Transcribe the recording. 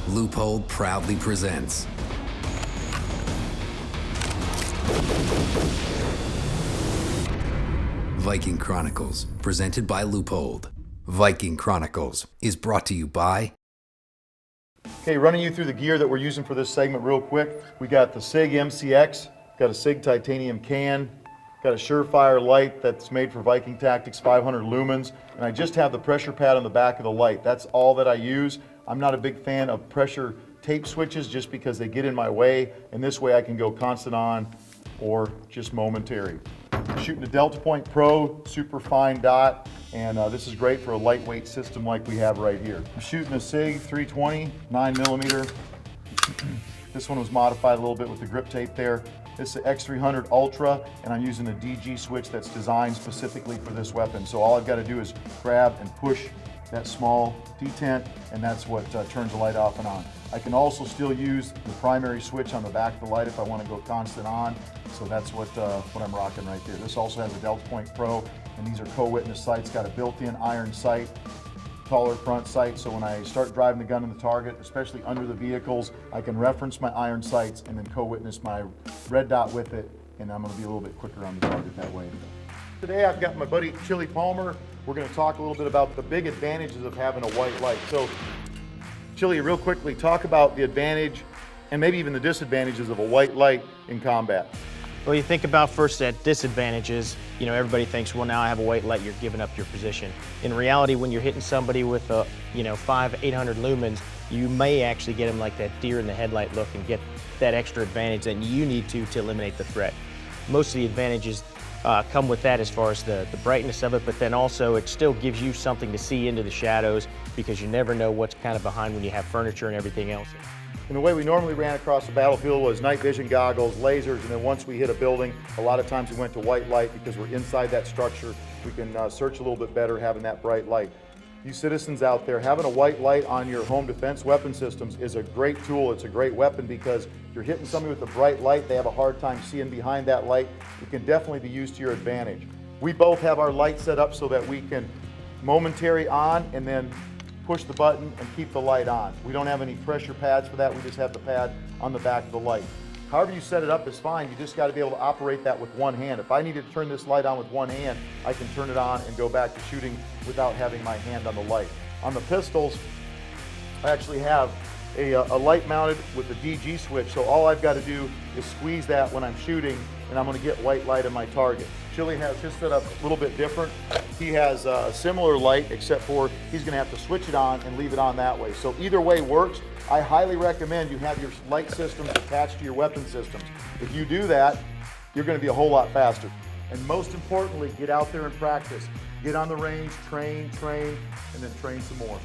Leupold proudly presents Viking Chronicles, presented by Leupold. Viking Chronicles is brought to you by... Okay, running you through the gear that we're using for this segment real quick. We got the SIG MCX, got a SIG titanium can, got a Surefire light that's made for Viking Tactics 500 lumens, and I just have the pressure pad on the back of the light. That's all that I use. I'm not a big fan of pressure tape switches just because they get in my way, and this way I can go constant on or just momentary. Shooting a Delta Point Pro super fine dot, and this is great for a lightweight system like we have right here. I'm shooting a SIG 320 9mm. This one was modified a little bit with the grip tape there. This is the X300 Ultra, and I'm using a DG switch that's designed specifically for this weapon. So all I've got to do is grab and push that small detent, and that's what turns the light off and on. I can also still use the primary switch on the back of the light if I want to go constant on. So that's what I'm rocking right there. This also has a Delta Point Pro, and these are co-witness sights. Got a built-in iron sight, taller front sight, so when I start driving the gun in the target, especially under the vehicles, I can reference my iron sights and then co-witness my red dot with it, and I'm going to be a little bit quicker on the target that way. Today I've got my buddy Chili Palmer. We're going to talk a little bit about the big advantages of having a white light. So Chili, real quickly, talk about the advantage and maybe even the disadvantages of a white light in combat. Well, you think about first at disadvantages. You know, everybody thinks, well, now I have a white light, you're giving up your position. In reality, when you're hitting somebody with a, 800 lumens, you may actually get them like that deer in the headlight look and get that extra advantage that you need to eliminate the threat. Most of the advantages come with that as far as the brightness of it, but then also it still gives you something to see into the shadows because you never know what's kind of behind when you have furniture and everything else. And the way we normally ran across the battlefield was night vision goggles, lasers, and then once we hit a building, a lot of times we went to white light because we're inside that structure. We can search a little bit better having that bright light. You citizens out there, having a white light on your home defense weapon systems is a great tool. It's a great weapon because if you're hitting somebody with a bright light, they have a hard time seeing behind that light. It can definitely be used to your advantage. We both have our light set up so that we can momentary on and then push the button and keep the light on. We don't have any pressure pads for that. We just have the pad on the back of the light. However you set it up is fine. You just got to be able to operate that with one hand. If I needed to turn this light on with one hand, I can turn it on and go back to shooting without having my hand on the light. On the pistols, I actually have a light mounted with a DG switch, so all I've got to do is squeeze that when I'm shooting, and I'm going to get white light on my target. Chili has his set up a little bit different. He has a similar light, except for he's going to have to switch it on and leave it on that way. So either way works. I highly recommend you have your light systems attached to your weapon systems. If you do that, you're going to be a whole lot faster. And most importantly, get out there and practice. Get on the range, train, and then train some more.